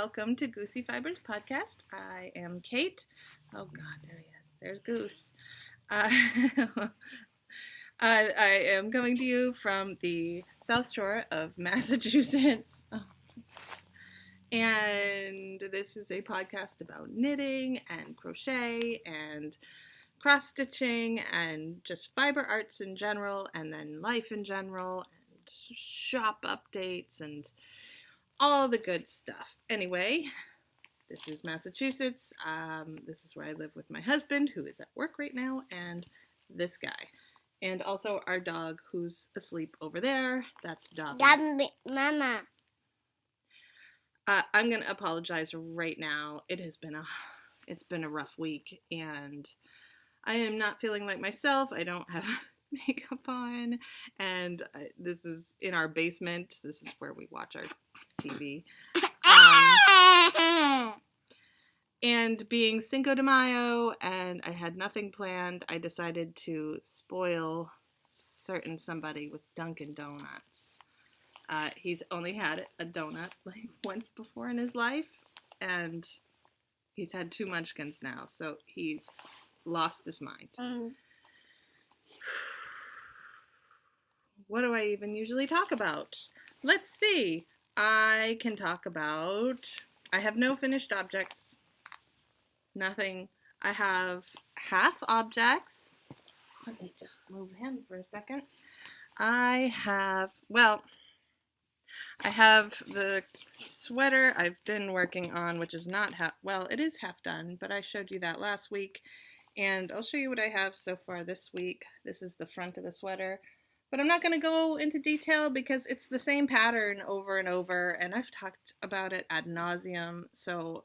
welcome to Goosey Fibers podcast. I am Kate. Oh God, there he is. There's Goose. I am coming to you from the South Shore of Massachusetts. And this is a podcast about knitting and crochet and cross-stitching and just fiber arts in general, and then life in general, and shop updates and all the good stuff. Anyway, this is Massachusetts. This is where I live with my husband, who is at work right now, and this guy. And also our dog, who's asleep over there. That's Dobby. Mama. I'm going to apologize right now. It's been a rough week, and I am not feeling like myself. I don't have makeup on, and this is in our basement. This is where we watch our TV. And being Cinco de Mayo, and I had nothing planned, I decided to spoil certain somebody with Dunkin' Donuts. He's only had a donut like once before in his life, and he's had 2 munchkins now, so he's lost his mind. What do I even usually talk about? Let's see. I can talk about... I have no finished objects. Nothing. I have half objects. Let me just move him for a second. I have the sweater I've been working on, which is not it is half done, but I showed you that last week. And I'll show you what I have so far this week. This is the front of the sweater. But I'm not going to go into detail because it's the same pattern over and over, and I've talked about it ad nauseum, so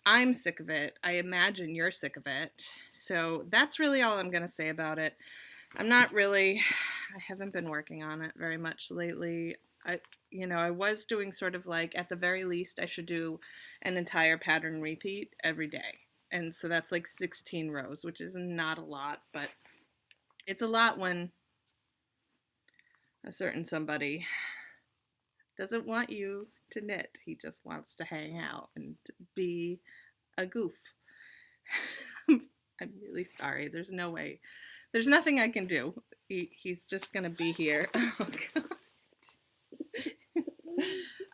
I'm sick of it. I imagine you're sick of it. So that's really all I'm going to say about it. I haven't been working on it very much lately. I was doing sort of like, at the very least, I should do an entire pattern repeat every day. And so that's like 16 rows, which is not a lot, but it's a lot when a certain somebody doesn't want you to knit. He just wants to hang out and be a goof. I'm really sorry. There's no way. There's nothing I can do. He's just going to be here. Oh, God.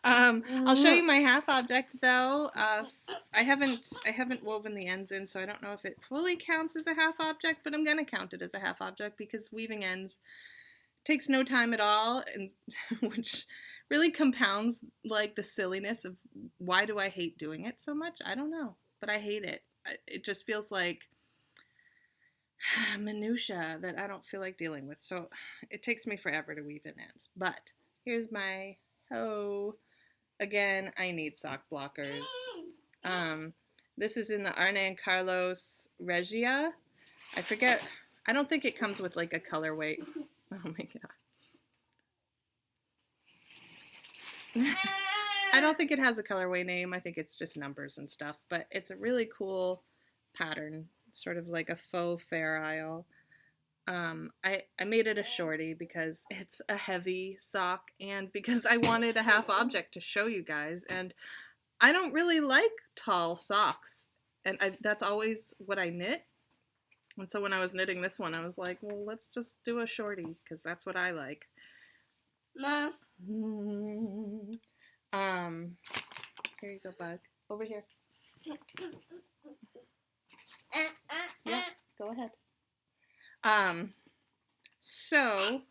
I'll show you my half object, though. I haven't woven the ends in, so I don't know if it fully counts as a half object, but I'm going to count it as a half object because weaving ends takes no time at all, and which really compounds like the silliness of why do I hate doing it so much? I don't know, but I hate it. It just feels like minutia that I don't feel like dealing with. So it takes me forever to weave in ends. But here's my hoe. Again, I need sock blockers. This is in the Arne and Carlos Regia. I forget. I don't think it comes with like a colorway. Oh my God. I don't think it has a colorway name. I think it's just numbers and stuff. But it's a really cool pattern, sort of like a faux Fair Isle. I made it a shorty because it's a heavy sock and because I wanted a half object to show you guys. And I don't really like tall socks. And that's always what I knit. And so when I was knitting this one, I was like, well, let's just do a shorty, because that's what I like. Mom. Here you go, bug. Over here. Yeah, go ahead. So,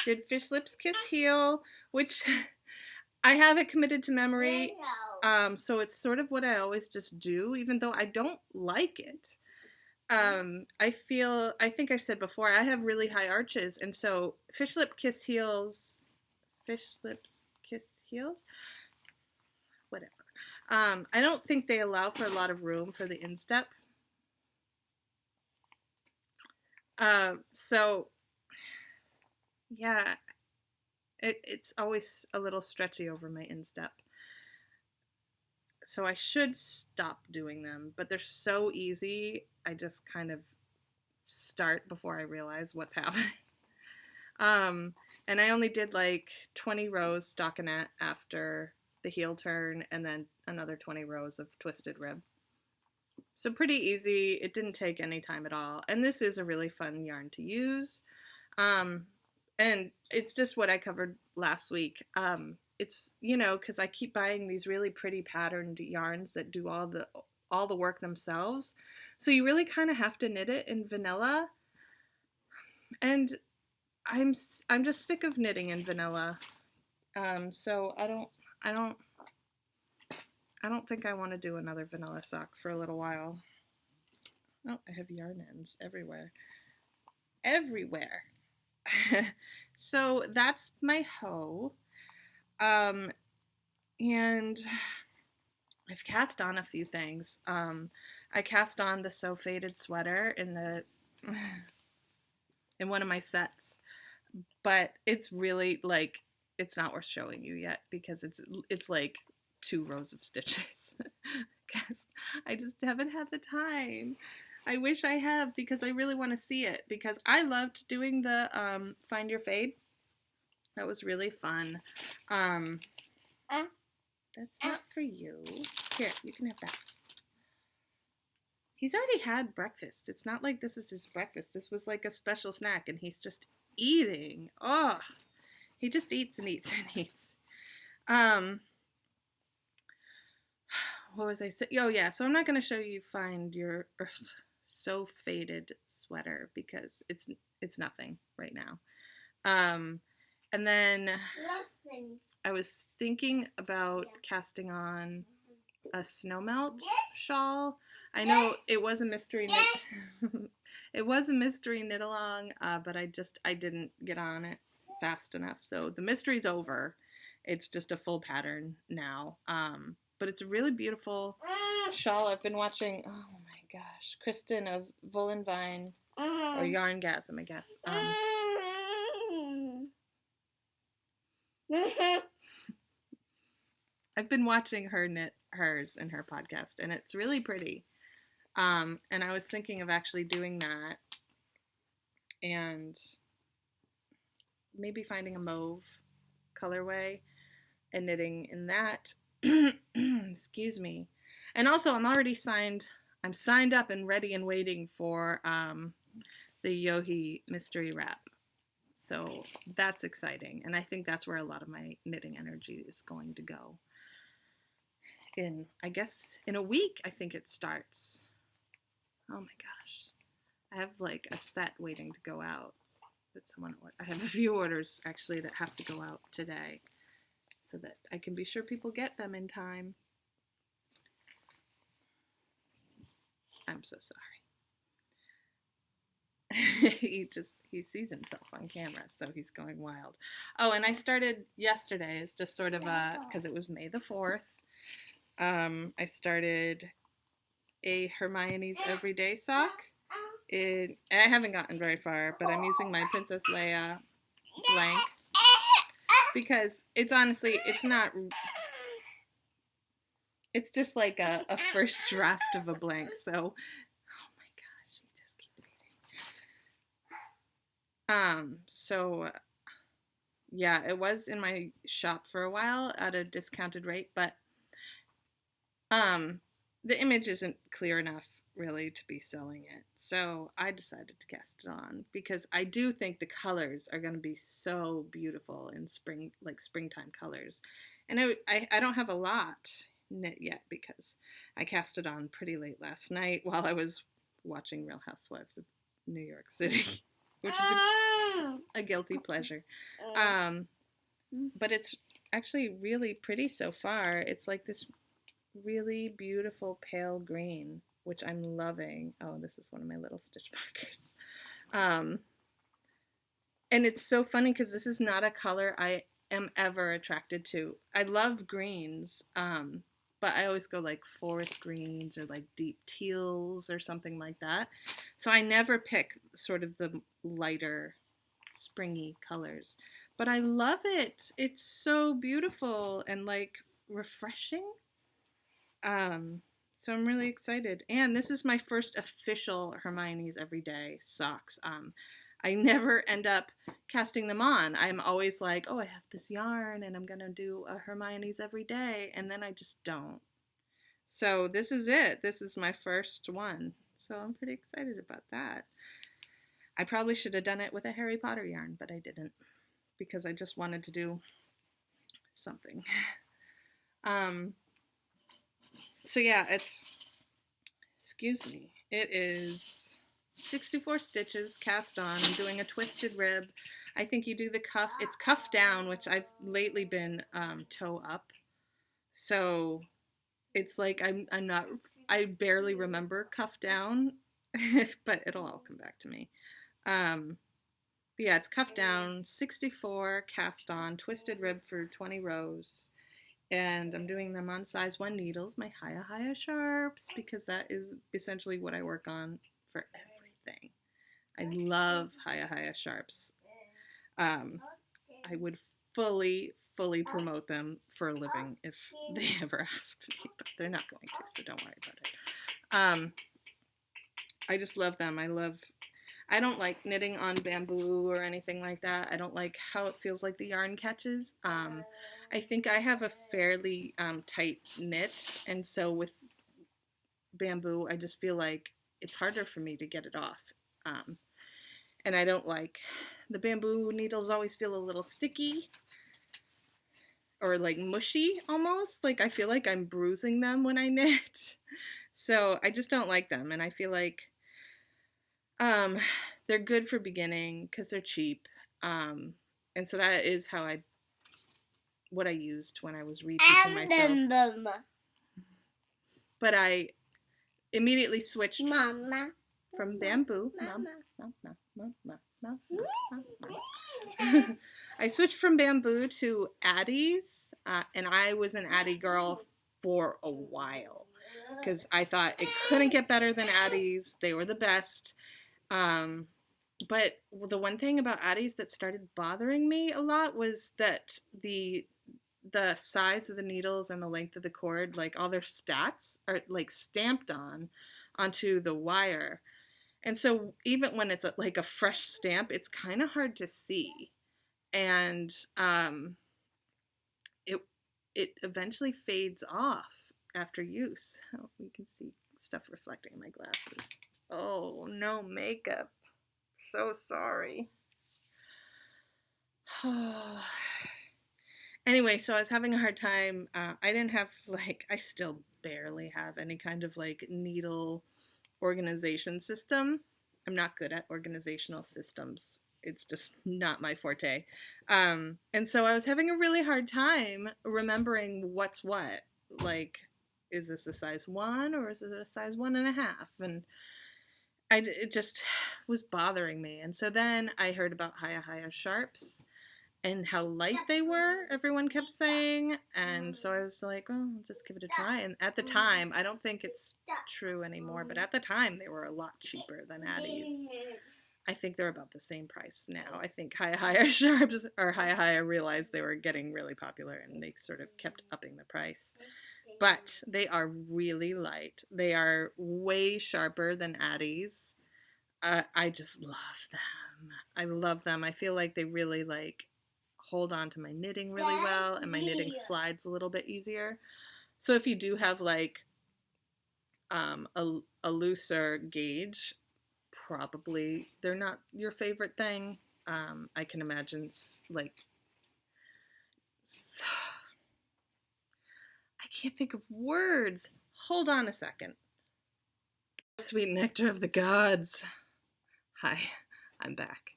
did Fish Lips Kiss Heel, which I have it committed to memory. So it's sort of what I always just do, even though I don't like it. I think I said before, I have really high arches, and so Fish Lips Kiss Heels, whatever. I don't think they allow for a lot of room for the instep. So, yeah, it's always a little stretchy over my instep. So I should stop doing them, but they're so easy, I just kind of start before I realize what's happening. And I only did like 20 rows stockinette after the heel turn, and then another 20 rows of twisted rib. So pretty easy. It didn't take any time at all. And this is a really fun yarn to use. And it's just what I covered last week. It's, because I keep buying these really pretty patterned yarns that do all the work themselves. So you really kind of have to knit it in vanilla. And I'm just sick of knitting in vanilla. So I don't think I want to do another vanilla sock for a little while. Oh, I have yarn ends everywhere. Everywhere. So that's my hoe. And I've cast on a few things. I cast on the So Faded sweater in one of my sets, but it's really like, it's not worth showing you yet because it's like 2 rows of stitches because I just haven't had the time. I wish I have because I really want to see it because I loved doing the Find Your Fade. That was really fun. That's not for you. Here, you can have that. He's already had breakfast. It's not like this is his breakfast. This was like a special snack and he's just eating. Oh, he just eats and eats and eats. What was I saying? Oh yeah, so I'm not going to show you Find Your So Faded sweater because it's nothing right now. And then I was thinking about casting on a snow melt shawl. I know it was a mystery it was a mystery knit along, but I didn't get on it fast enough. So the mystery's over. It's just a full pattern now. But it's a really beautiful shawl. I've been watching, oh my gosh, Kristen of Vine or Yarngasm, I guess. I've been watching her knit hers in her podcast, and it's really pretty. And I was thinking of actually doing that and maybe finding a mauve colorway and knitting in that. Excuse me. And also, I'm signed up and ready and waiting for the Yohi mystery wrap. So that's exciting. And I think that's where a lot of my knitting energy is going to go. I guess in a week, I think it starts. Oh my gosh. I have like a set waiting to go out that I have a few orders actually that have to go out today so that I can be sure people get them in time. I'm so sorry. He sees himself on camera, so he's going wild. Oh, and I started yesterday as just sort of because it was May the 4th. I started a Hermione's Everyday sock. I haven't gotten very far, but I'm using my Princess Leia blank because it's just like a first draft of a blank. So, oh my gosh, he just keeps eating. So yeah, it was in my shop for a while at a discounted rate, but the image isn't clear enough really to be selling it. So I decided to cast it on because I do think the colors are going to be so beautiful in spring, like springtime colors. And I don't have a lot knit yet because I cast it on pretty late last night while I was watching Real Housewives of New York City, which is a guilty pleasure. But it's actually really pretty so far. It's like this really beautiful pale green, which I'm loving. Oh, this is one of my little stitch markers. And it's so funny because this is not a color I am ever attracted to. I love greens, but I always go like forest greens or like deep teals or something like that. So I never pick sort of the lighter springy colors. But I love it. It's so beautiful and like refreshing. So I'm really excited. And this is my first official Hermione's Everyday socks. I never end up casting them on. I'm always like, oh, I have this yarn and I'm going to do a Hermione's every day. And then I just don't. So this is it. This is my first one. So I'm pretty excited about that. I probably should have done it with a Harry Potter yarn, but I didn't because I just wanted to do something. So yeah, excuse me, it is 64 stitches cast on. I'm doing a twisted rib. I think you do the cuff. It's cuff down, which I've lately been toe up. So it's like I barely remember cuff down, but it'll all come back to me. But yeah, it's cuff down, 64 cast on, twisted rib for 20 rows. And I'm doing them on size 1 needles, my Haya sharps, because that is essentially what I work on for everything. I love Haya sharps. I would fully promote them for a living if they ever asked me, but they're not going to, so don't worry about it. I just love them. I don't like knitting on bamboo or anything like that. I don't like how it feels like the yarn catches. I think I have a fairly tight knit, and so with bamboo, I just feel like it's harder for me to get it off. And I don't like, the bamboo needles always feel a little sticky or like mushy almost. Like I feel like I'm bruising them when I knit. So I just don't like them, and I feel like they're good for beginning because they're cheap. And so that is what I used when I was reteaching myself. But I immediately switched from bamboo. I switched from bamboo to Addie's, and I was an Addie girl for a while because I thought it couldn't get better than Addie's. They were the best. But the one thing about Addie's that started bothering me a lot was that the size of the needles and the length of the cord, like all their stats are like stamped onto the wire. And so even when it's like a fresh stamp, it's kind of hard to see. And it eventually fades off after use. Oh, you can see stuff reflecting in my glasses. Oh, no makeup. So sorry. Anyway, so I was having a hard time. I didn't have I still barely have any kind of needle organization system. I'm not good at organizational systems. It's just not my forte. And so I was having a really hard time remembering what's what. Is this a size 1 or is it a size 1.5? And it just was bothering me. And so then I heard about Haya sharps and how light they were, everyone kept saying. And so I was like, well, I'll just give it a try. And at the time, I don't think it's true anymore, but at the time they were a lot cheaper than Addie's. I think they're about the same price now. I think Haya sharps or Haya realized they were getting really popular and they sort of kept upping the price. But they are really light. They are way sharper than Addie's. I just love them. I love them. I feel like they really hold on to my knitting really well, and my knitting slides a little bit easier. So if you do have a looser gauge, probably they're not your favorite thing. I can imagine I can't think of words. Hold on a second. Sweet nectar of the gods. Hi, I'm back.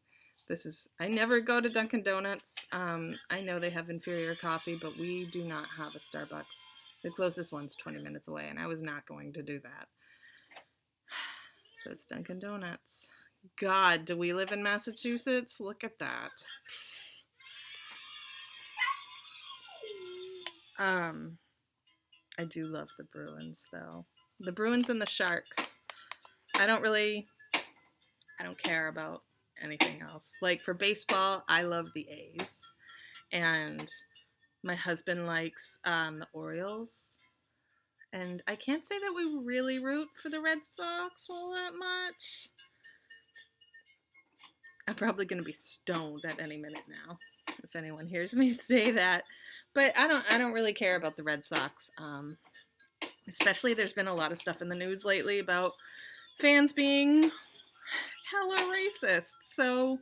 I never go to Dunkin' Donuts. I know they have inferior coffee, but we do not have a Starbucks. The closest one's 20 minutes away, and I was not going to do that. So it's Dunkin' Donuts. God, do we live in Massachusetts? Look at that. I do love the Bruins, though. The Bruins and the Sharks. I don't care about anything else. For baseball, I love the A's. And my husband likes the Orioles. And I can't say that we really root for the Red Sox all that much. I'm probably going to be stoned at any minute now if anyone hears me say that. But I don't really care about the Red Sox. Especially there's been a lot of stuff in the news lately about fans being hella racist. So,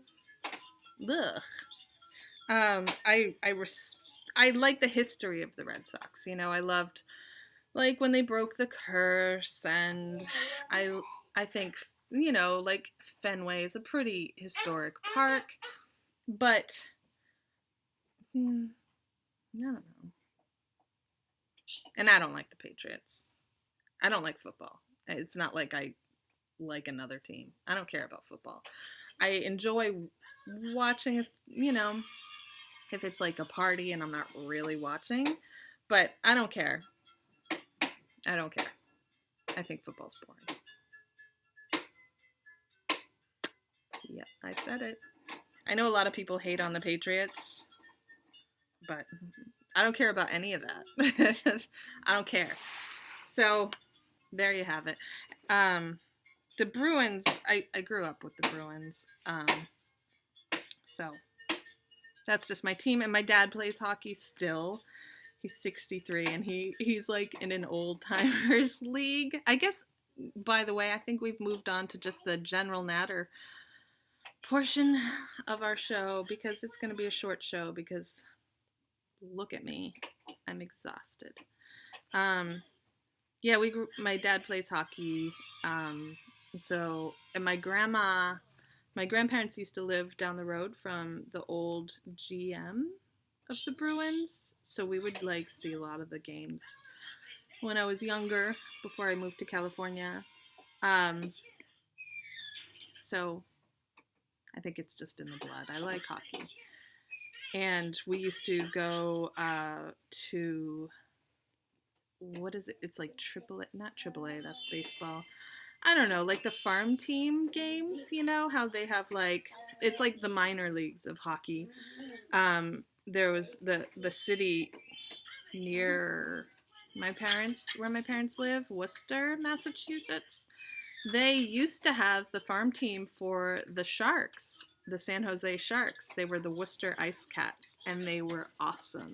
ugh. I like the history of the Red Sox. You know, I loved like when they broke the curse, and I think, you know, like Fenway is a pretty historic park, but I don't know. And I don't like the Patriots. I don't like football. It's not like I like another team. I don't care about football. I enjoy watching, you know, if it's like a party and I'm not really watching, but I don't care. I don't care. I think football's boring. Yeah, I said it. I know a lot of people hate on the Patriots, but I don't care about any of that. I don't care. So, there you have it. The Bruins, I grew up with the Bruins. So, that's just my team. And my dad plays hockey still. He's 63, and he's like in an old timers league. I guess, by the way, I think we've moved on to just the general natter portion of our show, because it's going to be a short show, because look at me. I'm exhausted. Yeah, my dad plays hockey. And my grandparents used to live down the road from the old GM of the Bruins, so we would like see a lot of the games when I was younger, before I moved to California. So I think it's just in the blood. I like hockey. And we used to go to, what is it? It's like not AAA, that's baseball. I don't know, like the farm team games, you know, how they have like, it's like the minor leagues of hockey. There was the city near where my parents live, Worcester, Massachusetts. They used to have the farm team for the Sharks, the San Jose Sharks. They were the Worcester Ice Cats, and they were awesome.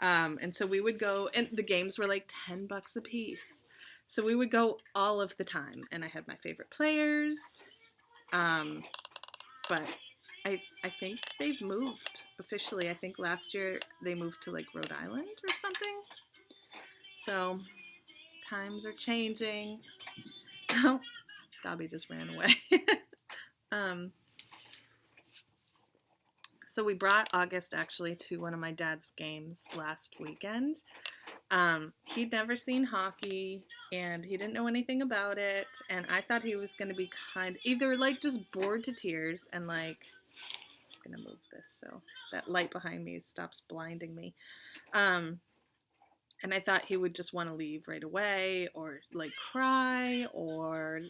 And so we would go, and the games were like $10 a piece. So we would go all of the time, and I had my favorite players. But I think they've moved officially. I think last year they moved to like Rhode Island or something. So times are changing. Oh, Dobby just ran away. So we brought August actually to one of my dad's games last weekend. He'd never seen hockey, and he didn't know anything about it, and I thought he was going to be either like just bored to tears and like, I'm going to move this so that light behind me stops blinding me. And I thought he would just want to leave right away, or like cry, or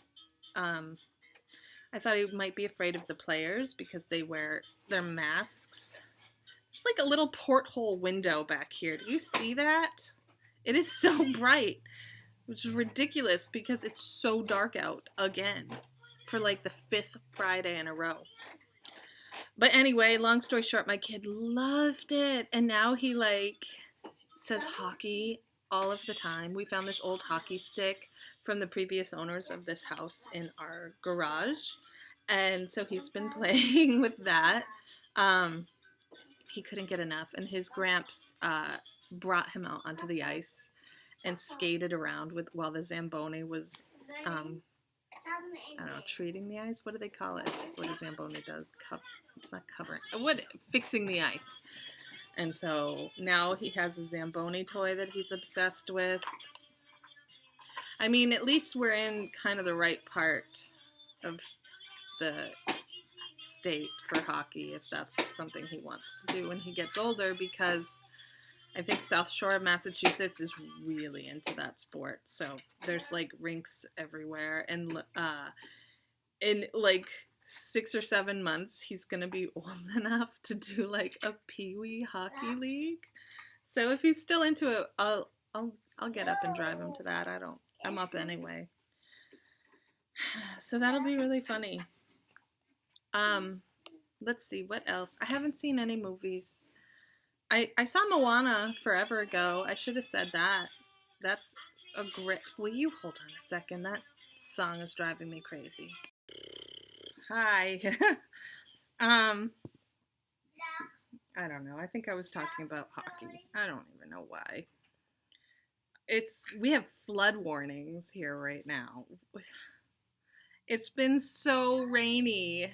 I thought he might be afraid of the players because they wear their masks. There's like a little porthole window back here. Do you see that? It is so bright, which is ridiculous because it's so dark out again for like the 5th Friday in a row. But anyway, long story short, my kid loved it, and now he like says hockey all of the time. We found this old hockey stick from the previous owners of this house in our garage, and so he's been playing with that. He couldn't get enough, and his gramps brought him out onto the ice and skated around while the Zamboni was I don't know, treating the ice. What do they call it? What a Zamboni does. It's not covering. Fixing the ice. And so now he has a Zamboni toy that he's obsessed with. I mean, at least we're in kind of the right part of the state for hockey, if that's something he wants to do when he gets older, because I think South Shore of Massachusetts is really into that sport. So there's like rinks everywhere, and in like 6 or 7 months he's gonna be old enough to do like a pee-wee hockey league. So if he's still into it, I'll get up and drive him to that. I'm up anyway. So that'll be really funny. let's see, what else? I haven't seen any movies. I saw Moana forever ago. I should have said that. That's a great. Will you hold on a second? That song is driving me crazy. Hi. um, I don't know. I think I was talking about hockey. I don't even know why. We have flood warnings here right now. It's been so rainy.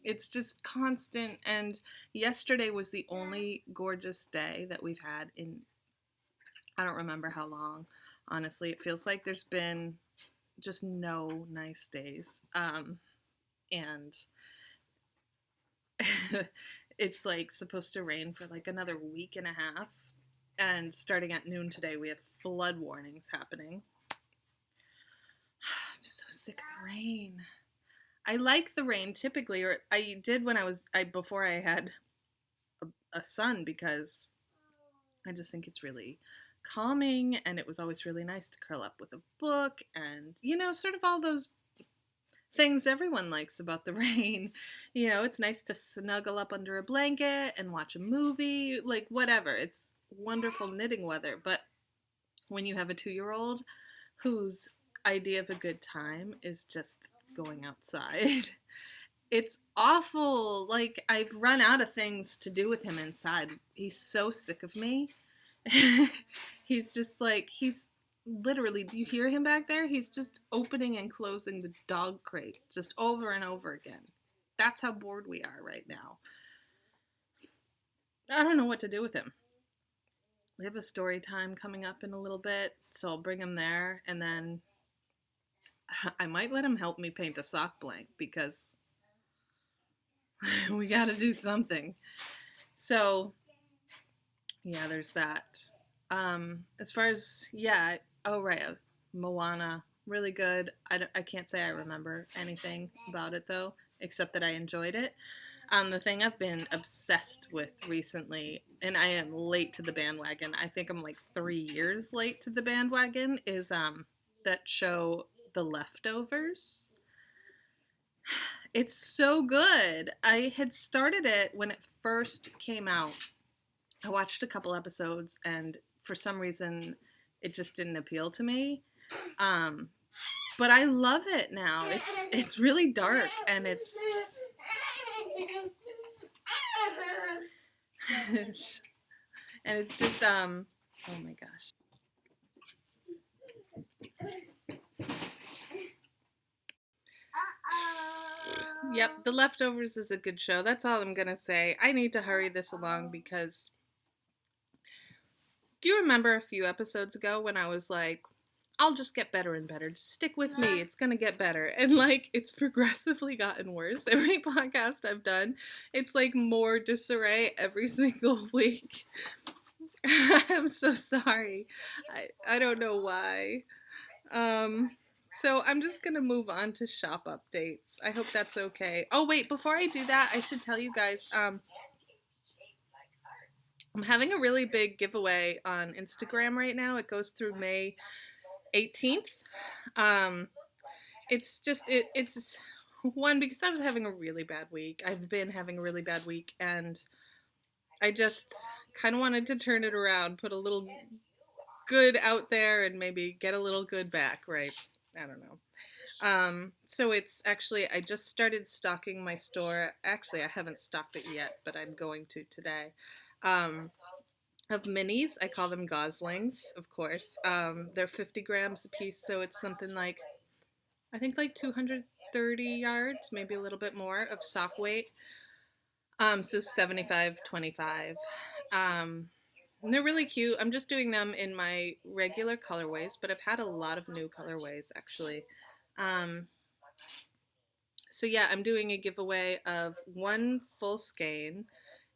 It's just constant, and yesterday was the only gorgeous day that we've had in I don't remember how long. Honestly, it feels like there's been just no nice days. And it's like supposed to rain for like another week and a half. And starting at noon today, we have flood warnings happening. I'm so sick of the rain. I like the rain typically, or I did when before I had a son, because I just think it's really calming, and it was always really nice to curl up with a book and, sort of all those things everyone likes about the rain. It's nice to snuggle up under a blanket and watch a movie, like whatever. It's wonderful knitting weather. But when you have a 2-year-old whose idea of a good time is just going outside, it's awful. Like, I've run out of things to do with him inside. He's so sick of me. He's just like, he's literally, do you hear him back there? He's just opening and closing the dog crate just over and over again. That's how bored we are right now. I don't know what to do with him. We have a story time coming up in a little bit, so I'll bring him there, and then I might let him help me paint a sock blank, because we gotta do something. So, yeah, there's that. As far as, Moana, really good. I can't say I remember anything about it, though, except that I enjoyed it. The thing I've been obsessed with recently, and I am late to the bandwagon, I think I'm like 3 years late to the bandwagon, is that show, The Leftovers. It's so good. I had started it when it first came out. I watched a couple episodes, and for some reason, it just didn't appeal to me. But I love it now. It's really dark, and it's and it's just oh my gosh. Yep, The Leftovers is a good show. That's all I'm gonna say. I need to hurry this along, because do you remember a few episodes ago when I was like, I'll just get better and better. Just stick with me. It's going to get better. And like, it's progressively gotten worse. Every podcast I've done, it's like more disarray every single week. I'm so sorry. I don't know why. So I'm just going to move on to shop updates. I hope that's okay. Oh, wait, before I do that, I should tell you guys, I'm having a really big giveaway on Instagram right now. It goes through May 18th. It's just, it's one, because I was having a really bad week. I've been having a really bad week, and I just kind of wanted to turn it around, put a little good out there, and maybe get a little good back, right? I don't know. So it's actually, I just started stocking my store. Actually, I haven't stocked it yet, but I'm going to today. Of minis. I call them goslings, of course. They're 50 grams a piece, so it's something like, I think like 230 yards, maybe a little bit more of sock weight. So 75-25. And they're really cute. I'm just doing them in my regular colorways, but I've had a lot of new colorways, actually. So yeah, I'm doing a giveaway of 1 full skein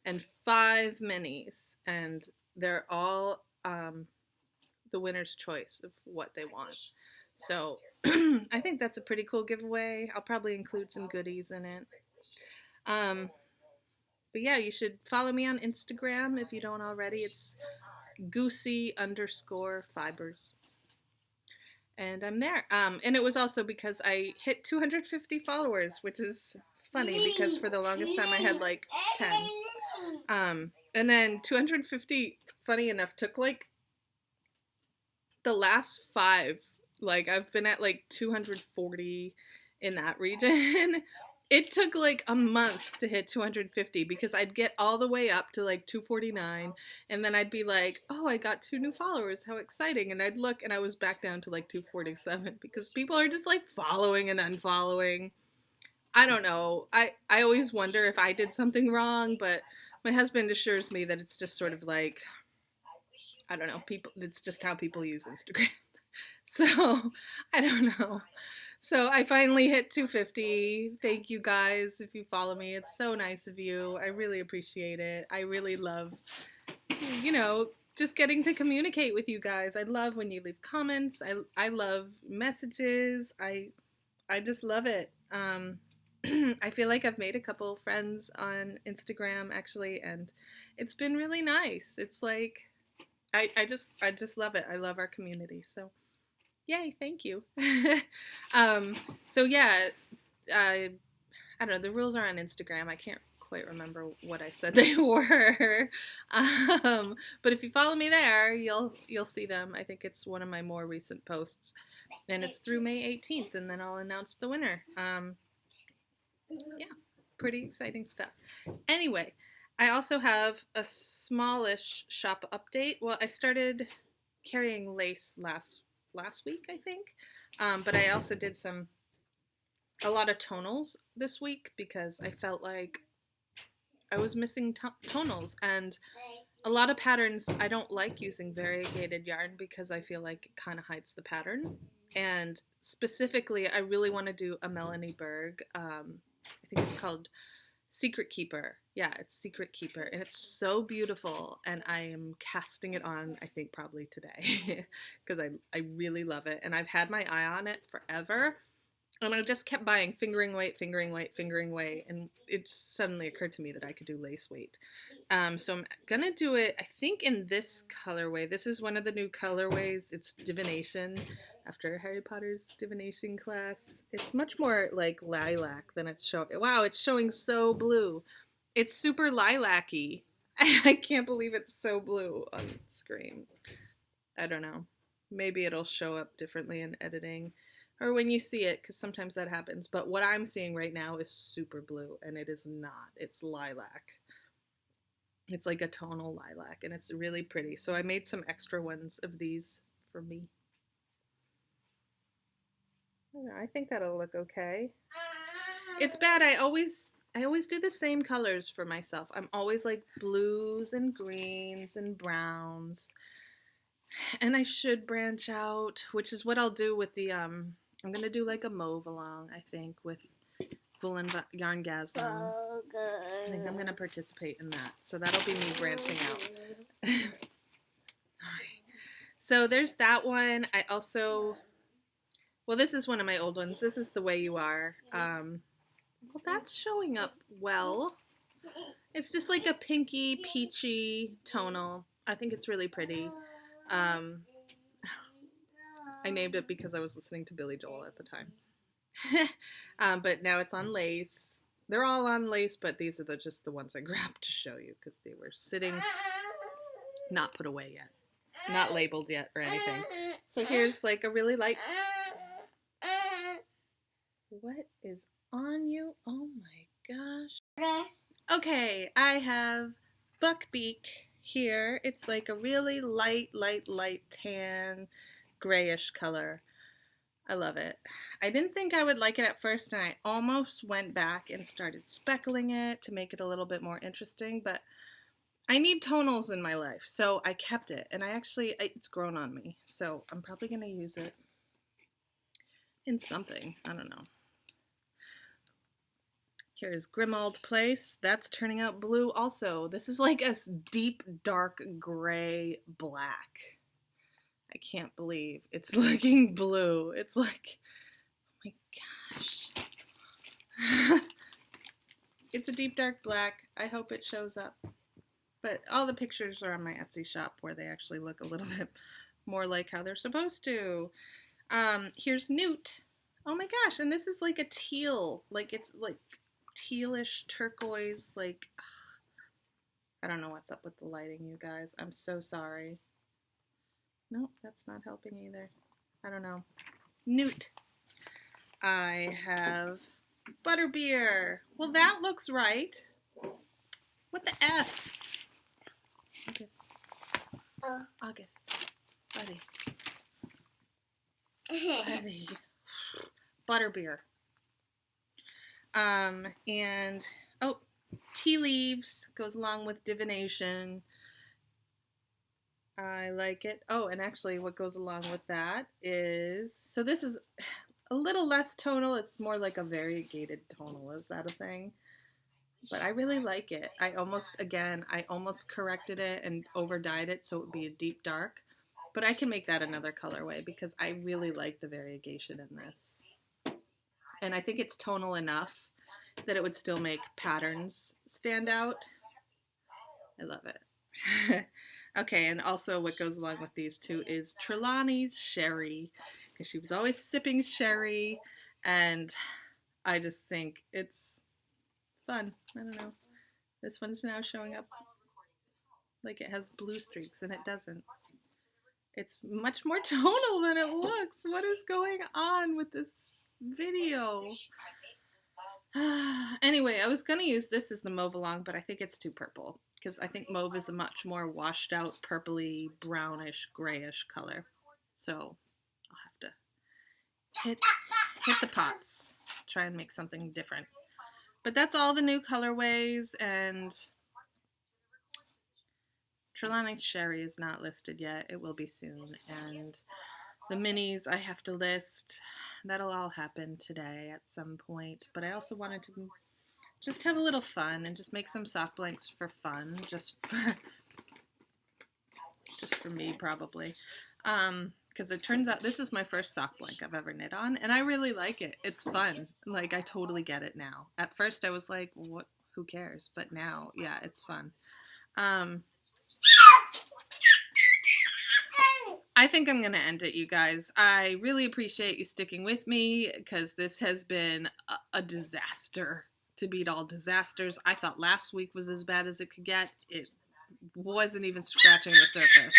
and 5 minis, and they're all the winner's choice of what they want. So I think that's a pretty cool giveaway. I'll probably include some goodies in it. But yeah, you should follow me on Instagram if you don't already. It's Goosey_Fibers. And I'm there. And it was also because I hit 250 followers, which is funny because for the longest time I had like 10. And then 250, funny enough, took like the last 5. Like I've been at like 240 in that region. It took like a month to hit 250 because I'd get all the way up to like 249 and then I'd be like, oh, I got 2 new followers. How exciting. And I'd look and I was back down to like 247 because people are just like following and unfollowing. I don't know. I always wonder if I did something wrong, but my husband assures me that it's just sort of like, I don't know, people, it's just how people use Instagram. So, I don't know. So I finally hit 250. Thank you guys if you follow me. It's so nice of you. I really appreciate it. I really love, just getting to communicate with you guys. I love when you leave comments. I love messages. I just love it. I feel like I've made a couple friends on Instagram actually, and it's been really nice. It's like I just love it. I love our community. So yay, thank you. So yeah, I don't know, the rules are on Instagram. I can't quite remember what I said they were. But if you follow me there, you'll see them. I think it's one of my more recent posts. And it's through May 18th, and then I'll announce the winner. Yeah, pretty exciting stuff. Anyway, I also have a smallish shop update. Well, I started carrying lace last week, I think. But I also did a lot of tonals this week because I felt like I was missing tonals, and a lot of patterns I don't like using variegated yarn because I feel like it kind of hides the pattern. And specifically, I really want to do a Melanie Berg. I think it's called Secret Keeper. Yeah, it's Secret Keeper, and it's so beautiful, and I am casting it on, I think, probably today, because I really love it, and I've had my eye on it forever, and I just kept buying fingering weight, and it suddenly occurred to me that I could do lace weight. So I'm gonna do it, I think, in this colorway. This is one of the new colorways. It's Divination, after Harry Potter's Divination class. It's much more like lilac than it's showing. Wow, it's showing so blue. It's super lilac-y. I can't believe it's so blue on screen. I don't know. Maybe it'll show up differently in editing or when you see it, because sometimes that happens. But what I'm seeing right now is super blue, and it is not. It's lilac. It's like a tonal lilac, and it's really pretty. So I made some extra ones of these for me. I think that'll look okay. It's bad. I always do the same colors for myself. I'm always like blues and greens and browns. And I should branch out, which is what I'll do with the, I'm going to do like a mauve along, I think, with Full and Yarngasm. I think I'm going to participate in that. So that'll be me branching out. Alright. So there's that one. I also, well, this is one of my old ones. This is The Way You Are. Well, that's showing up well. It's just like a pinky, peachy tonal. I think it's really pretty. I named it because I was listening to Billy Joel at the time. But now it's on lace. They're all on lace, but these are just the ones I grabbed to show you because they were sitting, not put away yet, not labeled yet or anything. So here's like a really light. What is on you? Oh my gosh. Okay, I have Buckbeak here. It's like a really light tan grayish color. I love it. I didn't think I would like it at first, and I almost went back and started speckling it to make it a little bit more interesting, but I need tonals in my life, so I kept it, and it's grown on me, so I'm probably going to use it in something. I don't know. Here's Grimald Place. That's turning out blue also. This is like a deep, dark gray black. I can't believe it's looking blue. It's like, oh my gosh. It's a deep, dark black. I hope it shows up. But all the pictures are on my Etsy shop where they actually look a little bit more like how they're supposed to. Here's Newt. Oh my gosh, and this is like a teal. Like, it's like tealish turquoise, like, I don't know what's up with the lighting, you guys. I'm so sorry. Nope, that's not helping either. I don't know. Newt. I have butterbeer. Well, that looks right. What the F? August. Buddy. Butterbeer. And, oh, tea leaves goes along with divination. I like it. Oh, and actually what goes along with that is, so this is a little less tonal. It's more like a variegated tonal. Is that a thing? But I really like it. I almost corrected it and over dyed it so it would be a deep dark. But I can make that another colorway because I really like the variegation in this. And I think it's tonal enough that it would still make patterns stand out. I love it. Okay, and also what goes along with these two is Trelawney's sherry, because she was always sipping sherry, and I just think it's fun. I don't know. This one's now showing up like it has blue streaks, and it doesn't. It's much more tonal than it looks. What is going on with this video? Anyway, I was going to use this as the mauve along, but I think it's too purple, because I think mauve is a much more washed out, purpley, brownish, grayish color. So I'll have to hit the pots, try and make something different. But that's all the new colorways, and Trelawney's Sherry is not listed yet. It will be soon. And the minis I have to list. That'll all happen today at some point. But I also wanted to just have a little fun and just make some sock blanks for fun. Just for me, probably. Because it turns out this is my first sock blank I've ever knit on, and I really like it. It's fun. Like, I totally get it now. At first I was like, what? Who cares? But now, yeah, it's fun. I think I'm going to end it, you guys. I really appreciate you sticking with me, because this has been a disaster to beat all disasters. I thought last week was as bad as it could get. It wasn't even scratching the surface.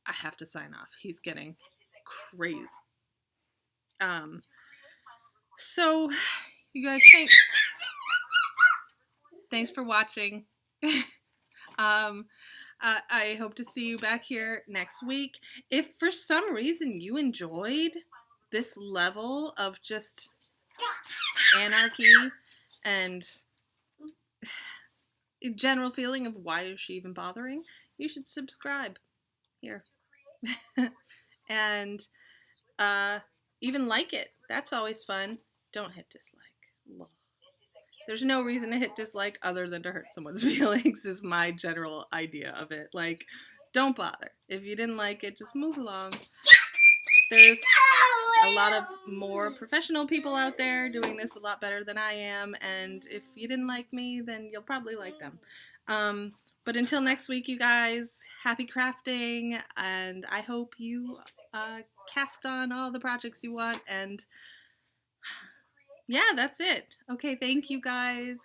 I have to sign off. He's getting crazy. So, you guys, thanks for watching. I hope to see you back here next week. If for some reason you enjoyed this level of just anarchy and general feeling of why is she even bothering, you should subscribe here. And even like it. That's always fun. Don't hit dislike. There's no reason to hit dislike other than to hurt someone's feelings is my general idea of it. Like, don't bother. If you didn't like it, just move along. There's a lot of more professional people out there doing this a lot better than I am, and if you didn't like me, then you'll probably like them. But until next week, you guys, happy crafting, and I hope you cast on all the projects you want, and yeah, that's it. Okay, thank you guys.